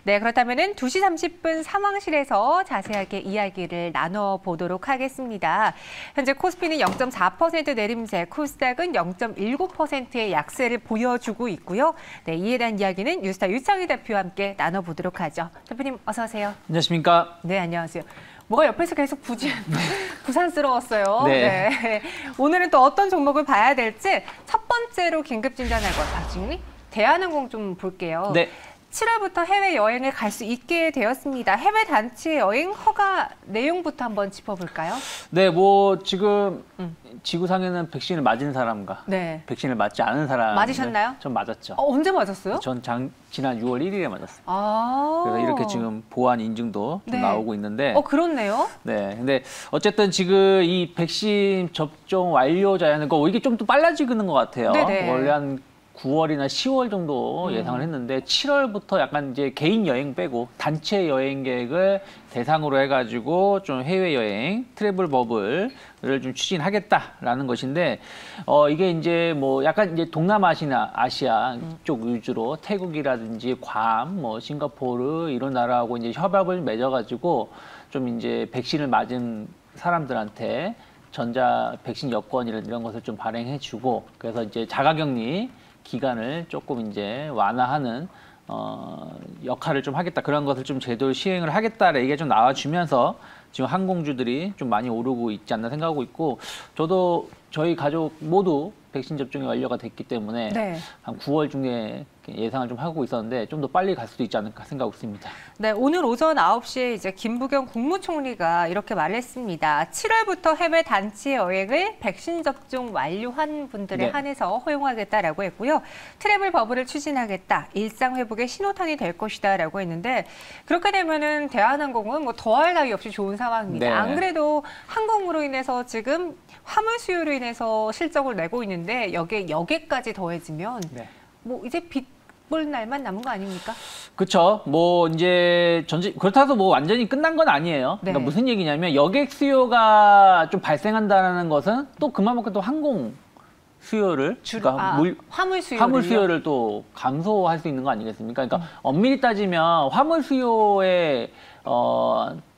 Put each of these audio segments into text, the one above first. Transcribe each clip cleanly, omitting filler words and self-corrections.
네, 그렇다면은 2시 30분 상황실에서 자세하게 이야기를 나눠보도록 하겠습니다. 현재 코스피는 0.4% 내림세, 코스닥은 0.19%의 약세를 보여주고 있고요. 네, 이에 대한 이야기는 뉴스타 유창희 대표와 함께 나눠보도록 하죠. 대표님 어서 오세요. 안녕하십니까? 네, 안녕하세요. 뭐가 옆에서 계속 부산스러웠어요. 네. 네. 오늘은 또 어떤 종목을 봐야 될지 첫 번째로 긴급 진단할 것 박진리 대한항공 좀 볼게요. 네. 7월부터 해외여행을 갈 수 있게 되었습니다. 해외 단체 여행 허가 내용부터 한번 짚어볼까요? 네, 뭐 지금 지구상에는 백신을 맞은 사람과 네. 백신을 맞지 않은 사람 맞으셨나요? 전 맞았죠. 언제 맞았어요? 전 지난 6월 1일에 맞았어요. 아. 그래서 이렇게 지금 보안 인증도 좀 네. 나오고 있는데. 그렇네요. 네, 근데 어쨌든 지금 이 백신 접종 완료자는 이게 좀 더 빨라지는 것 같아요. 네네. 원래 한 9월이나 10월 정도 예상을 했는데 7월부터 약간 이제 개인 여행 빼고 단체 여행 계획을 대상으로 해가지고 좀 해외 여행 트래블 버블을 좀 추진하겠다라는 것인데 이게 이제 뭐 약간 이제 동남아시아 쪽 위주로 태국이라든지 괌, 뭐 싱가포르 이런 나라하고 이제 협약을 맺어가지고 좀 이제 백신을 맞은 사람들한테 전자 백신 여권이나 이런 것을 좀 발행해주고 그래서 이제 자가격리 기간을 조금 이제 완화하는 역할을 좀 하겠다. 그런 것을 좀 제도를 시행을 하겠다라는 얘기가 좀 나와주면서 지금 항공주들이 좀 많이 오르고 있지 않나 생각하고 있고 저도 저희 가족 모두 백신 접종이 완료가 됐기 때문에 네. 한 9월 중에 예상을 좀 하고 있었는데 좀 더 빨리 갈 수도 있지 않을까 생각하고 있습니다. 네, 오늘 오전 9시에 이제 김부겸 국무총리가 이렇게 말했습니다. 7월부터 해외 단체 여행을 백신 접종 완료한 분들에 네. 한해서 허용하겠다라고 했고요. 트래블 버블을 추진하겠다. 일상 회복의 신호탄이 될 것이다라고 했는데 그렇게 되면은 대한항공은 뭐 더할 나위 없이 좋은 상황입니다. 네. 안 그래도 항공으로 인해서 지금 화물 수요로 인해서 실적을 내고 있는데 여기에 여객까지 더해지면 네. 뭐 이제 빚 볼 날만 남은 거 아닙니까? 그렇죠. 뭐 이제 그렇다고 뭐 완전히 끝난 건 아니에요. 네. 그러니까 무슨 얘기냐면 여객 수요가 좀 발생한다는 것은 또 그만큼 또 항공 수요를 화물 수요를 또 감소할 수 있는 거 아니겠습니까? 그러니까 엄밀히 따지면 화물 수요의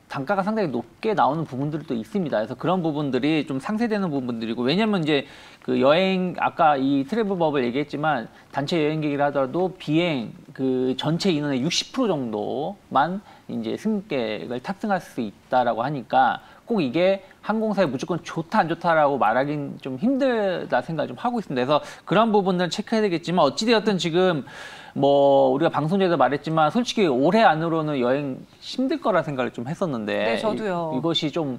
단가가 상당히 높게 나오는 부분들도 있습니다. 그래서 그런 부분들이 좀 상쇄되는 부분들이고 왜냐면 이제 그 여행 아까 이 트래블 버블 얘기했지만 단체 여행객이라 하더라도 비행 그 전체 인원의 60% 정도만 이제 승객을 탑승할 수 있다라고 하니까 꼭 이게 항공사에 무조건 좋다 안 좋다라고 말하긴 좀 힘들다 생각을 좀 하고 있습니다. 그래서 그런 부분들은 체크해야 되겠지만 어찌되었든 지금 뭐 우리가 방송에서 말했지만 솔직히 올해 안으로는 여행 힘들 거라 생각을 좀 했었는데 네, 저도요. 이것이 좀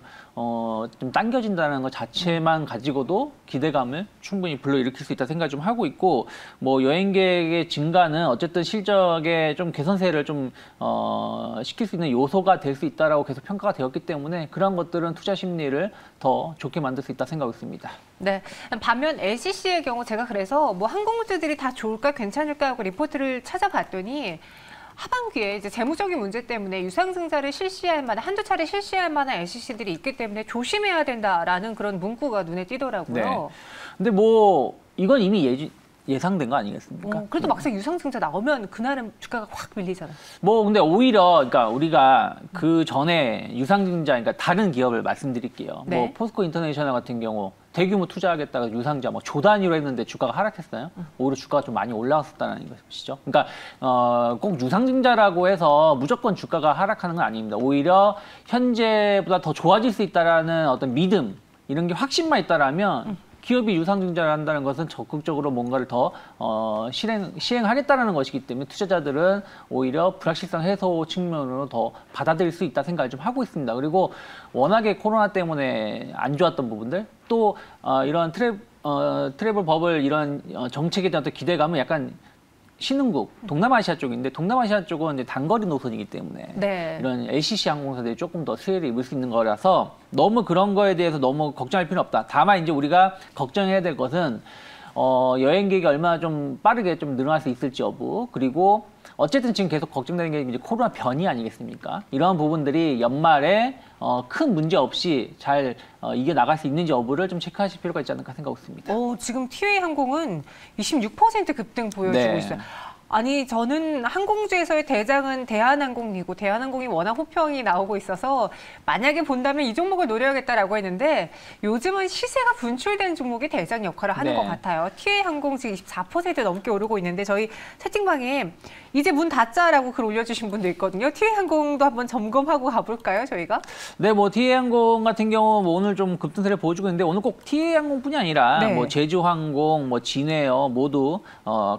당겨진다는 것 자체만 가지고도 기대감을 충분히 불러일으킬 수 있다 생각을 좀 하고 있고 뭐 여행객의 증가는 어쨌든 실적의 좀 개선세를 좀 시킬 수 있는 요소가 될 수 있다라고 계속 평가가 되었기 때문에 그런 것들은 투자 심리를 더 좋게 만들 수 있다 생각하고 있습니다. 네. 반면 LCC의 경우 제가 그래서 뭐 항공주들이 다 좋을까 괜찮을까 하고 리포트를 찾아봤더니 하반기에 이제 재무적인 문제 때문에 유상증자를 실시할 만한 한두 차례 실시할 만한 LCC들이 있기 때문에 조심해야 된다라는 그런 문구가 눈에 띄더라고요. 네. 근데 뭐 이건 이미 예상된 거 아니겠습니까? 그래도 막상 유상증자 나오면 그날은 주가가 확 밀리잖아요. 뭐 근데 오히려 그러니까 우리가 그 전에 유상증자 그러니까 다른 기업을 말씀드릴게요. 네. 뭐 포스코 인터내셔널 같은 경우 대규모 투자하겠다가 유상증자 뭐 조 단위로 했는데 주가가 하락했어요. 오히려 주가가 좀 많이 올라갔었다는 것이죠. 그러니까 꼭 유상증자라고 해서 무조건 주가가 하락하는 건 아닙니다. 오히려 현재보다 더 좋아질 수 있다라는 어떤 믿음 이런 게 확신만 있다라면 기업이 유상증자를 한다는 것은 적극적으로 뭔가를 더 시행하겠다는 것이기 때문에 투자자들은 오히려 불확실성 해소 측면으로 더 받아들일 수 있다 생각을 좀 하고 있습니다. 그리고 워낙에 코로나 때문에 안 좋았던 부분들 또 이런 트래블 버블 이런 정책에 대한 기대감은 약간 신흥국, 동남아시아 쪽인데 동남아시아 쪽은 이제 단거리 노선이기 때문에 네. 이런 LCC 항공사들이 조금 더 수혜를 입을 수 있는 거라서 너무 그런 거에 대해서 너무 걱정할 필요는 없다. 다만 이제 우리가 걱정해야 될 것은 여행객이 얼마나 좀 빠르게 좀 늘어날 수 있을지 여부 그리고 어쨌든 지금 계속 걱정되는 게 이제 코로나 변이 아니겠습니까? 이러한 부분들이 연말에 큰 문제 없이 잘 이겨나갈 수 있는지 여부를 좀 체크하실 필요가 있지 않을까 생각하고 있습니다. 지금 티웨이 항공은 26% 급등 보여주고 네. 있어요. 아니, 저는 항공주에서의 대장은 대한항공이고 대한항공이 워낙 호평이 나오고 있어서 만약에 본다면 이 종목을 노려야겠다라고 했는데 요즘은 시세가 분출된 종목이 대장 역할을 하는 네. 것 같아요. TA항공 지금 24% 넘게 오르고 있는데 저희 채팅방에 이제 문 닫자라고 글 올려주신 분도 있거든요. TA항공도 한번 점검하고 가볼까요, 저희가? 네, 뭐 TA항공 같은 경우 뭐 오늘 좀 급등세를 보여주고 있는데 오늘 꼭 TA항공뿐이 아니라 네. 뭐 제주항공, 뭐 진에어 모두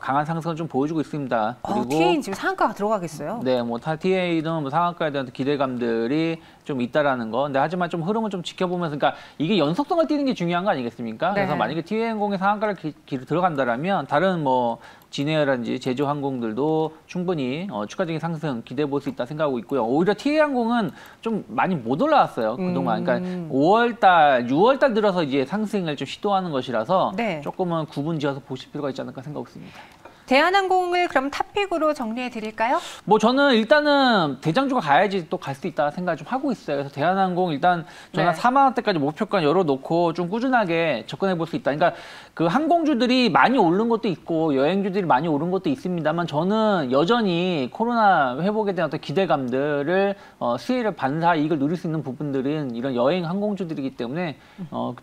강한 상승을 좀 보여주고 있습니다. 그리고 TA는 지금 상한가가 들어가겠어요? 네, 뭐 TA는 뭐 상한가에 대한 기대감들이 좀 있다라는 거. 근데 하지만 좀 흐름을 좀 지켜보면서, 그러니까 이게 연속성을 띄는 게 중요한 거 아니겠습니까? 네. 그래서 만약에 TA항공의 상한가를 들어간다라면 다른 뭐 진에어라든지 제주항공들도 충분히 추가적인 상승 기대해 볼 수 있다 생각하고 있고요. 오히려 TA항공은 좀 많이 못 올라왔어요, 그동안. 그러니까 5월달, 6월달 들어서 이제 상승을 좀 시도하는 것이라서 네. 조금은 구분 지어서 보실 필요가 있지 않을까 생각하고 있습니다. 대한항공을 그럼 탑픽으로 정리해 드릴까요? 뭐 저는 일단은 대장주가 가야지 또 갈 수 있다 생각을 좀 하고 있어요. 그래서 대한항공 일단 저는 네. 4만 원대까지 목표가 열어놓고 좀 꾸준하게 접근해 볼 수 있다. 그러니까 그 항공주들이 많이 오른 것도 있고 여행주들이 많이 오른 것도 있습니다만 저는 여전히 코로나 회복에 대한 어떤 기대감들을 수혜를 반사 이익을 누릴 수 있는 부분들은 이런 여행 항공주들이기 때문에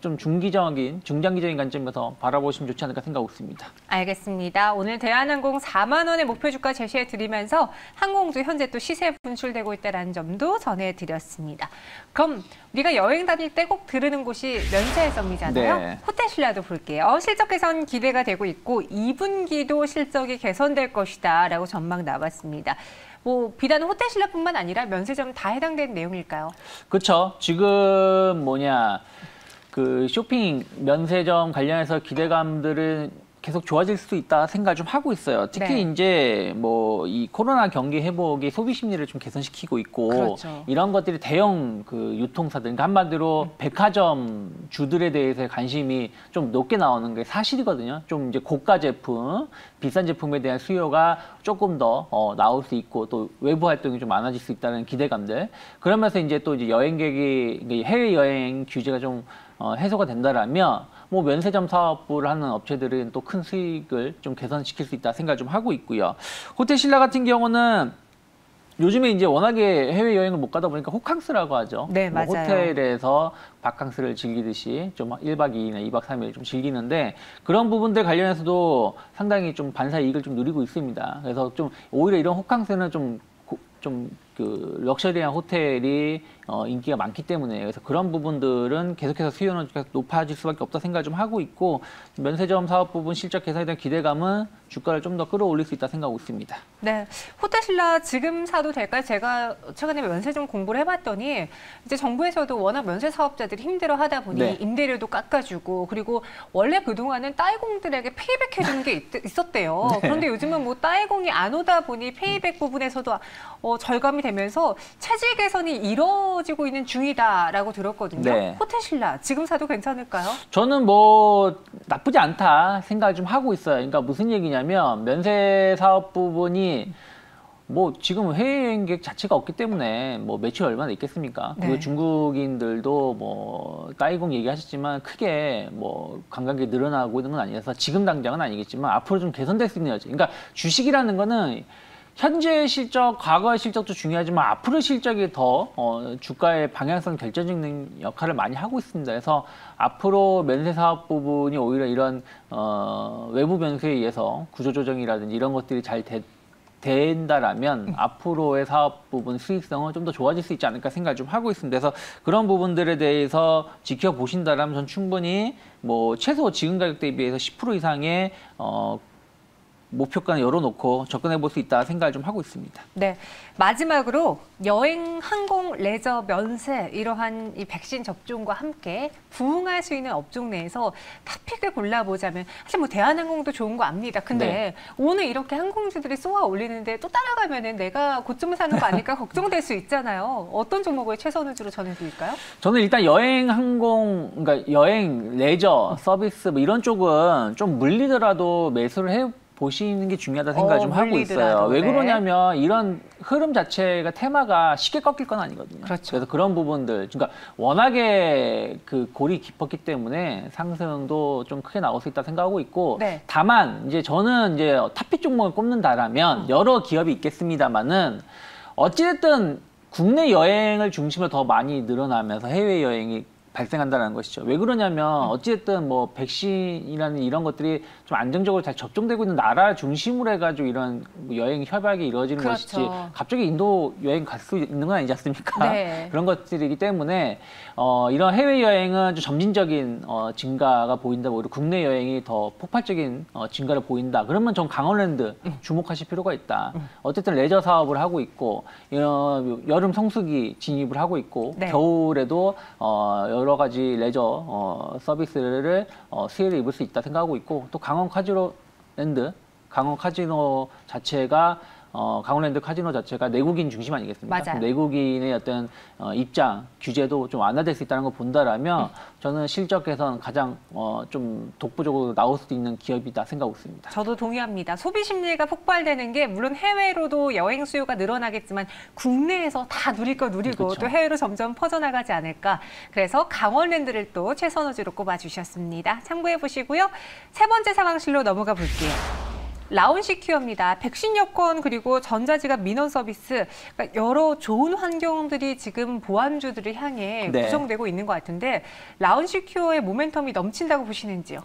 좀 중장기적인 관점에서 바라보시면 좋지 않을까 생각하고 있습니다. 알겠습니다. 오늘 대한항공 4만 원의 목표 주가 제시해 드리면서 항공주 현재 또 시세 분출되고 있다는 점도 전해드렸습니다. 그럼 우리가 여행 다닐 때 꼭 들르는 곳이 면세점이잖아요. 네. 호텔신라도 볼게요. 실적 개선 기대가 되고 있고 2분기도 실적이 개선될 것이다 라고 전망 나왔습니다. 뭐 비단 호텔신라뿐만 아니라 면세점 다 해당되는 내용일까요? 그렇죠. 지금 그 쇼핑 면세점 관련해서 기대감들은 계속 좋아질 수 있다 생각을 좀 하고 있어요. 특히 네. 이제 뭐 이 코로나 경기 회복이 소비 심리를 좀 개선시키고 있고 그렇죠. 이런 것들이 대형 그 유통사들, 그러니까 한마디로 백화점 주들에 대해서 관심이 좀 높게 나오는 게 사실이거든요. 좀 이제 고가 제품, 비싼 제품에 대한 수요가 조금 더 나올 수 있고 또 외부 활동이 좀 많아질 수 있다는 기대감들. 그러면서 이제 또 이제 여행객이 해외 여행 규제가 좀 해소가 된다라면 뭐 면세점 사업부를 하는 업체들은 또 큰 수익을 좀 개선시킬 수 있다 생각을 좀 하고 있고요. 호텔신라 같은 경우는 요즘에 이제 워낙에 해외 여행을 못 가다 보니까 호캉스라고 하죠. 네, 뭐 맞아요. 호텔에서 바캉스를 즐기듯이 좀 1박 2일이나 2박 3일 좀 즐기는데 그런 부분들 관련해서도 상당히 좀 반사 이익을 좀 누리고 있습니다. 그래서 좀 오히려 이런 호캉스는 좀 그 럭셔리한 호텔이 인기가 많기 때문에 그래서 그런 부분들은 계속해서 수요는 계속 높아질 수밖에 없다 생각을 좀 하고 있고 면세점 사업 부분 실적 개선에 대한 기대감은 주가를 좀 더 끌어올릴 수 있다 생각하고 있습니다. 네, 호텔신라 지금 사도 될까요? 제가 최근에 면세점 공부를 해봤더니 이제 정부에서도 워낙 면세 사업자들이 힘들어하다 보니 네. 임대료도 깎아주고 그리고 원래 그동안은 따이공들에게 페이백 해주는 게 있었대요. 네. 그런데 요즘은 뭐 따이공이 안 오다 보니 페이백 부분에서도 절감이 되면서 체질 개선이 이루어지고 있는 중이다라고 들었거든요. 네. 호텔신라 지금 사도 괜찮을까요? 저는 뭐 나쁘지 않다 생각을 좀 하고 있어요. 그러니까 무슨 얘기냐면 면세 사업 부분이 뭐 지금 해외여행객 자체가 없기 때문에 뭐 매출 얼마나 있겠습니까? 네. 그리고 중국인들도 뭐 따이공 얘기하셨지만 크게 뭐 관광객이 늘어나고 있는 건 아니라서 지금 당장은 아니겠지만 앞으로 좀 개선될 수 있는 여지. 그러니까 주식이라는 거는 현재 실적, 과거의 실적도 중요하지만 앞으로의 실적이 더 주가의 방향성 결정짓는 역할을 많이 하고 있습니다. 그래서 앞으로 면세 사업 부분이 오히려 이런 외부 변수에 의해서 구조조정이라든지 이런 것들이 잘 된다라면 앞으로의 사업 부분 수익성은 좀 더 좋아질 수 있지 않을까 생각을 좀 하고 있습니다. 그래서 그런 부분들에 대해서 지켜보신다라면 전 충분히 뭐 최소 지금 가격 대비해서 10% 이상의 목표가는 열어놓고 접근해 볼 수 있다 생각을 좀 하고 있습니다. 네, 마지막으로 여행, 항공, 레저, 면세 이러한 이 백신 접종과 함께 부응할 수 있는 업종 내에서 탑픽을 골라보자면 사실 뭐 대한항공도 좋은 거 압니다. 근데 네. 오늘 이렇게 항공주들이 쏘아 올리는데 또 따라가면은 내가 고점을 사는 거 아닐까 걱정될 수 있잖아요. 어떤 종목을 최선우주로 전해드릴까요? 저는 일단 여행, 항공, 그러니까 여행, 레저, 서비스 뭐 이런 쪽은 좀 물리더라도 매수를 보시는 게 중요하다 생각을 좀 하고 있어요. 물리더라도, 왜 네. 그러냐면 이런 흐름 자체가 테마가 쉽게 꺾일 건 아니거든요. 그렇죠. 그래서 그런 부분들, 그러니까 워낙에 그 골이 깊었기 때문에 상승도 좀 크게 나올 수 있다 생각하고 있고, 네. 다만 이제 저는 이제 탑픽 종목을 꼽는다라면 여러 기업이 있겠습니다만은 어찌됐든 국내 여행을 중심으로 더 많이 늘어나면서 해외 여행이 발생한다는 것이죠. 왜 그러냐면 어찌됐든 뭐 백신이라는 이런 것들이 좀 안정적으로 잘 접종되고 있는 나라 중심으로 해가지고 이런 여행 협약이 이루어지는 그렇죠. 것이지 갑자기 인도 여행 갈 수 있는 건 아니지 않습니까? 네. 그런 것들이기 때문에 이런 해외 여행은 좀 점진적인 증가가 보인다. 오히려 국내 여행이 더 폭발적인 증가를 보인다. 그러면 전 강원랜드 주목하실 필요가 있다. 어쨌든 레저 사업을 하고 있고 여름 성수기 진입을 하고 있고 네. 겨울에도 여러 가지 레저 서비스를 수혜를 입을 수 있다 생각하고 있고 또 강원 카지노 자체가 강원랜드 카지노 자체가 내국인 중심 아니겠습니까? 맞아요. 내국인의 어떤 입장 규제도 좀 완화될 수 있다는 걸 본다라면 저는 실적 개선 가장 좀 독보적으로 나올 수도 있는 기업이다 생각하고 있습니다. 저도 동의합니다. 소비 심리가 폭발되는 게 물론 해외로도 여행 수요가 늘어나겠지만 국내에서 다 누릴 거 누리고 그렇죠. 또 해외로 점점 퍼져나가지 않을까. 그래서 강원랜드를 또 최선호주로 꼽아주셨습니다. 참고해 보시고요. 세 번째 상황실로 넘어가 볼게요. 라운시큐어입니다. 백신 여권 그리고 전자지갑 민원 서비스, 그러니까 여러 좋은 환경들이 지금 보안주들을 향해 네. 구성되고 있는 것 같은데 라운시큐어의 모멘텀이 넘친다고 보시는지요?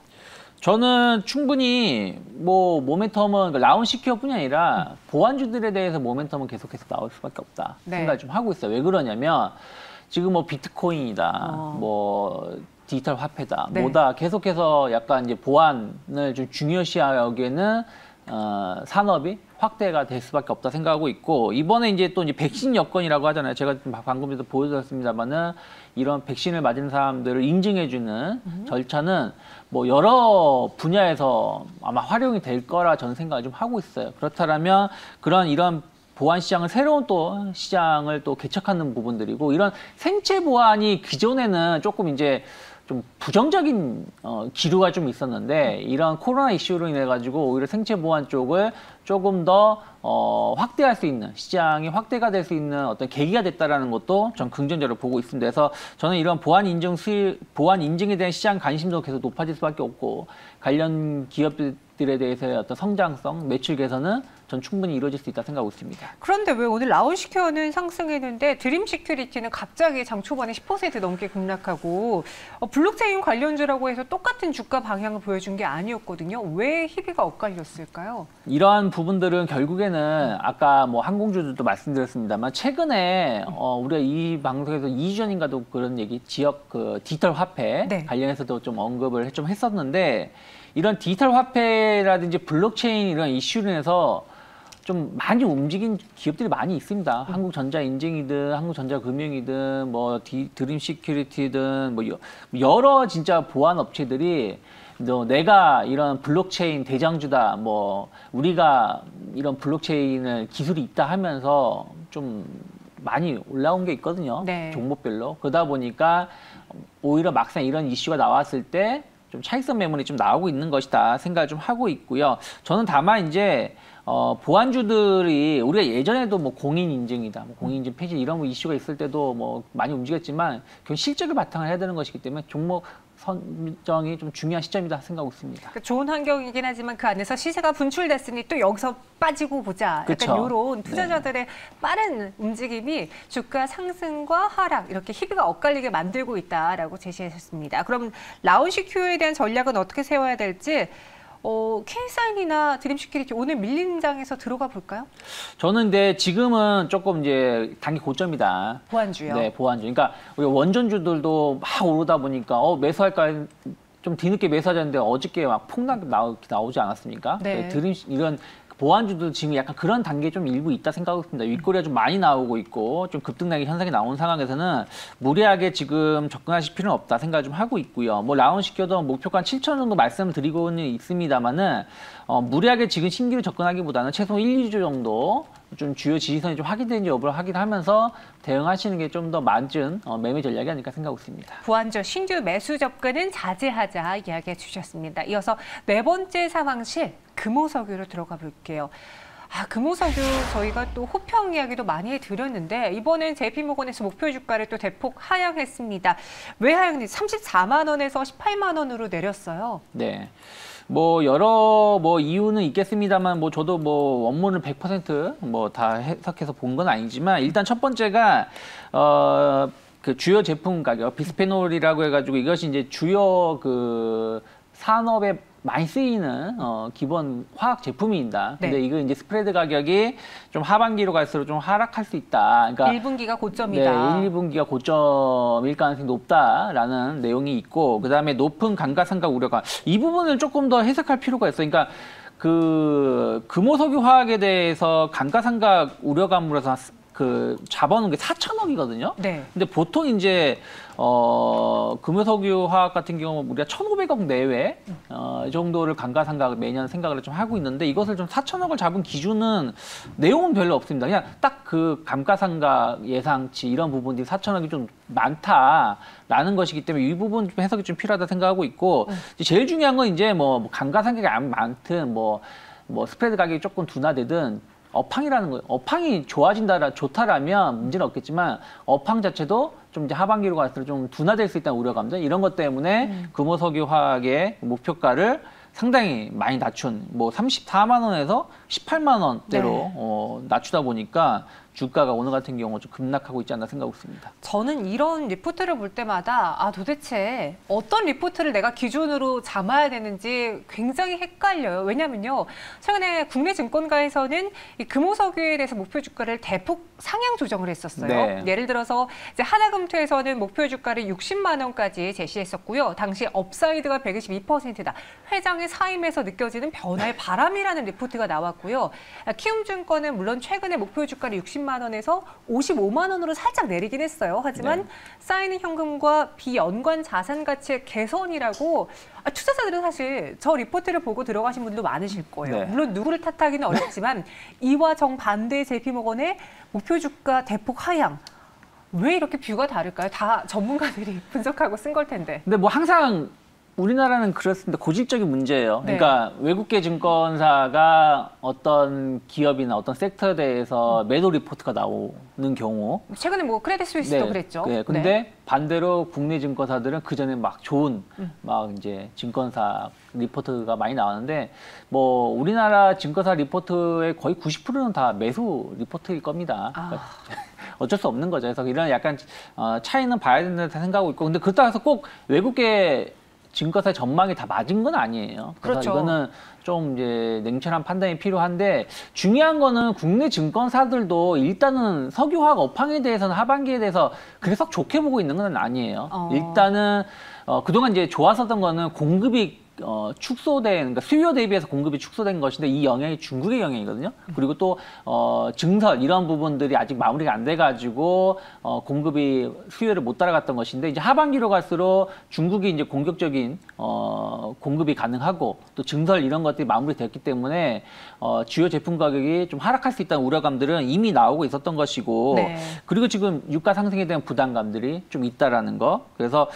저는 충분히 뭐 모멘텀은 라운시큐어뿐이 아니라 보안주들에 대해서 모멘텀은 계속해서 나올 수밖에 없다 네. 생각을 좀 하고 있어요. 왜 그러냐면 지금 뭐 비트코인이다, 뭐 디지털 화폐다, 네. 뭐다 계속해서 약간 이제 보안을 좀 중요시하기에는 산업이 확대가 될 수밖에 없다 생각하고 있고 이번에 이제 또 이제 백신 여건이라고 하잖아요. 제가 방금 전에 보여드렸습니다만은 이런 백신을 맞은 사람들을 인증해주는 절차는 뭐 여러 분야에서 아마 활용이 될 거라 저는 생각을 좀 하고 있어요. 그렇다면 이런 보안 시장을 새로운 또 시장을 또 개척하는 부분들이고 이런 생체 보안이 기존에는 조금 이제 좀 부정적인 기류가 좀 있었는데 이런 코로나 이슈로 인해 가지고 오히려 생체 보안 쪽을 조금 더 확대할 수 있는 시장이 확대가 될 수 있는 어떤 계기가 됐다라는 것도 전 긍정적으로 보고 있습니다. 그래서 저는 이런 보안 인증에 대한 시장 관심도 계속 높아질 수밖에 없고 관련 기업들에 대해서의 어떤 성장성, 매출 개선은 전 충분히 이루어질 수 있다 생각하고 있습니다. 그런데 왜 오늘 라운시큐어는 상승했는데 드림시큐리티는 갑자기 장 초반에 10% 넘게 급락하고 블록체인 관련주라고 해서 똑같은 주가 방향을 보여준 게 아니었거든요. 왜 희비가 엇갈렸을까요? 이러한 부분들은 결국에는 아까 뭐 항공주들도 말씀드렸습니다만 최근에 우리가 이 방송에서 2주 전인가도 그런 얘기 지역 그 디지털 화폐 네. 관련해서도 좀 언급을 좀 했었는데 이런 디지털 화폐라든지 블록체인 이런 이슈로 인해서 좀 많이 움직인 기업들이 많이 있습니다. 한국전자인증이든 한국전자금융이든 뭐 드림시큐리티든 뭐 여러 진짜 보안 업체들이 내가 이런 블록체인 대장주다, 뭐 우리가 이런 블록체인을 기술이 있다 하면서 좀 많이 올라온 게 있거든요. 네. 종목별로. 그러다 보니까 오히려 막상 이런 이슈가 나왔을 때 좀 차익선 매물이 좀 나오고 있는 것이다 생각을 좀 하고 있고요. 저는 다만 이제 보안주들이 우리가 예전에도 뭐 공인 인증이다, 뭐 공인 인증 폐지 이런 이슈가 있을 때도 뭐 많이 움직였지만 그 실적을 바탕을 해야 되는 것이기 때문에 종목 선정이 좀 중요한 시점이다 생각하고 있습니다. 그러니까 좋은 환경이긴 하지만 그 안에서 시세가 분출됐으니 또 여기서 빠지고 보자. 그쵸. 약간 이런 투자자들의 빠른 움직임이 주가 상승과 하락 이렇게 희비가 엇갈리게 만들고 있다라고 제시하셨습니다. 그럼 라운시큐어에 대한 전략은 어떻게 세워야 될지 K사인이나 드림시큐리티 오늘 밀린 장에서 들어가 볼까요? 저는 근데 지금은 조금 이제 단기 고점이다. 보안주요. 네, 보안주. 그러니까 우리 원전주들도 막 오르다 보니까 매수할까 좀 뒤늦게 매수하자는데 어저께 막 폭락 나오지 않았습니까? 네. 이런 보안주도 지금 약간 그런 단계에 좀 일부 있다 생각하고 있습니다. 윗꼬리가 좀 많이 나오고 있고 좀 급등락의 현상이 나온 상황에서는 무리하게 지금 접근하실 필요는 없다 생각을 좀 하고 있고요. 뭐 라운시큐어도 목표가 한 7천 정도 말씀을 드리고는 있습니다만은 무리하게 지금 신규로 접근하기보다는 최소 1, 2주 정도 좀 주요 지지선이 좀 확인되는지 여부를 확인하면서 대응하시는 게 좀 더 맞은 매매 전략이 아닐까 생각하고 있습니다. 보안주 신규 매수 접근은 자제하자 이야기해 주셨습니다. 이어서 네 번째 상황실 금호석유로 들어가 볼게요. 금호석유 저희가 또 호평 이야기도 많이 해드렸는데 이번엔 JP모건에서 목표 주가를 또 대폭 하향했습니다. 왜 하향했는지 34만 원에서 18만 원으로 내렸어요. 네. 뭐 여러 이유는 있겠습니다만 저도 원문을 100% 다 해석해서 본 건 아니지만 일단 첫 번째가 그 주요 제품 가격 비스페놀이라고 해가지고 이것이 이제 주요 그 산업에 많이 쓰이는 기본 화학 제품입니다. 근데 네. 이거 이제 스프레드 가격이 좀 하반기로 갈수록 좀 하락할 수 있다. 그러니까 1분기가 고점이다. 네, 1, 2분기가 고점일 가능성이 높다라는 내용이 있고 그다음에 높은 감가상각 우려가 이 부분을 조금 더 해석할 필요가 있어요. 그러니까 그 금호석유 화학에 대해서 감가상각 우려감으로서 그 잡아놓은 게 4천억이거든요. 네. 근데 보통 이제 금호석유 화학 같은 경우 우리가 1,500억 내외 이 정도를 감가상각 매년 생각을 좀 하고 있는데 이것을 좀 4천억을 잡은 기준은 내용은 별로 없습니다. 그냥 딱 그 감가상각 예상치 이런 부분들이 4천억이 좀 많다라는 것이기 때문에 이 부분 좀 해석이 좀 필요하다 생각하고 있고 이제 제일 중요한 건 이제 감가상각이 안 많든 스프레드 가격이 조금 둔화되든 업황이라는 거예요. 업황이 좋다라면 문제는 없겠지만 업황 자체도 좀 이제 하반기로 갈수록 좀 둔화될 수 있다는 우려감들 이런 것 때문에 금호석유 화학의 목표가를 상당히 많이 낮춘 34만 원에서 18만 원대로 네. 낮추다 보니까 주가가 오늘 같은 경우 좀 급락하고 있지 않나 생각하고 있습니다. 저는 이런 리포트를 볼 때마다 도대체 어떤 리포트를 내가 기준으로 삼아야 되는지 굉장히 헷갈려요. 왜냐면요. 최근에 국내 증권가에서는 이 금호석유에 대해서 목표 주가를 대폭 상향 조정을 했었어요. 네. 예를 들어서 이제 하나금토에서는 목표 주가를 60만 원까지 제시했었고요. 당시 업사이드가 122%다. 회장의 사임에서 느껴지는 변화의 바람이라는 리포트가 나왔고요. 키움증권은 물론 최근에 목표 주가를 60만 원에서 55만 원으로 살짝 내리긴 했어요. 하지만 쌓이는 현금과 비연관 자산 가치의 개선이라고 투자자들은 사실 저 리포트를 보고 들어가신 분들도 많으실 거예요. 네. 물론 누구를 탓하기는 어렵지만 이와 정반대의 JP모건의 목표 주가 대폭 하향. 왜 이렇게 뷰가 다를까요? 다 전문가들이 분석하고 쓴 걸 텐데. 근데 항상 우리나라는 그렇습니다. 고질적인 문제예요. 네. 그러니까 외국계 증권사가 어떤 기업이나 어떤 섹터에 대해서 매도 리포트가 나오는 경우 최근에 크레딧 스위스도 그랬죠. 네. 근데 반대로 국내 증권사들은 그 전에 좋은 이제 증권사 리포트가 많이 나왔는데 우리나라 증권사 리포트의 거의 90%는 다 매수 리포트일 겁니다. 그러니까 어쩔 수 없는 거죠. 그래서 이런 약간 차이는 봐야 된다고 생각하고 있고 근데 그렇다고 해서 꼭 외국계 증권사의 전망이 다 맞은 건 아니에요. 그래서 그렇죠. 이거는 좀 이제 냉철한 판단이 필요한데 중요한 거는 국내 증권사들도 일단은 석유화학 업황에 대해서는 하반기에 대해서 그렇게 썩 좋게 보고 있는 건 아니에요. 일단은 그동안 이제 좋았었던 거는 공급이 축소된, 그러니까 수요 대비해서 공급이 축소된 것인데 이 영향이 중국의 영향이거든요. 그리고 또 증설 이런 부분들이 아직 마무리가 안 돼가지고 공급이 수요를 못 따라갔던 것인데 이제 하반기로 갈수록 중국이 이제 공격적인 공급이 가능하고 또 증설 이런 것들이 마무리됐기 때문에 주요 제품 가격이 좀 하락할 수 있다는 우려감들은 이미 나오고 있었던 것이고 그리고 지금 유가 상승에 대한 부담감들이 좀 있다라는 거. 그래서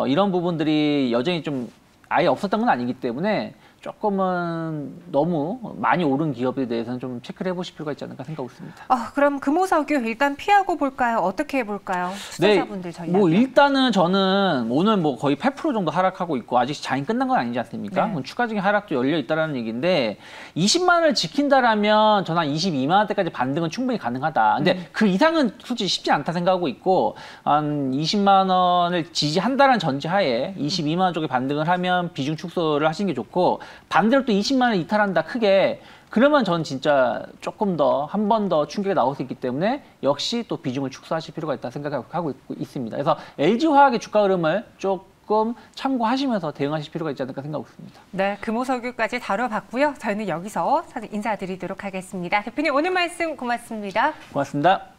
이런 부분들이 여전히 좀 아예 없었던 건 아니기 때문에 조금은 너무 많이 오른 기업에 대해서는 좀 체크를 해보실 필요가 있지 않을까 생각하고 있습니다. 그럼 금호석유 일단 피하고 볼까요? 어떻게 해볼까요? 투자자분들 전략. 일단은 저는 오늘 거의 8% 정도 하락하고 있고 아직 장이 끝난 건 아니지 않습니까? 네. 추가적인 하락도 열려 있다라는 얘기인데 20만 원을 지킨다라면 저는 한 22만 원대까지 반등은 충분히 가능하다. 근데 그 이상은 솔직히 쉽지 않다 생각하고 있고 한 20만 원을 지지한다는 전제하에 22만 원 쪽에 반등을 하면 비중 축소를 하시는 게 좋고 반대로 또 20만 원 이탈한다 크게 그러면 전 진짜 조금 더 한 번 더 충격이 나올 수 있기 때문에 역시 또 비중을 축소하실 필요가 있다 생각하고 있습니다. 그래서 LG화학의 주가 흐름을 조금 참고하시면서 대응하실 필요가 있지 않을까 생각하고 있습니다. 네, 금호석유까지 다뤄봤고요. 저희는 여기서 인사드리도록 하겠습니다. 대표님 오늘 말씀 고맙습니다. 고맙습니다.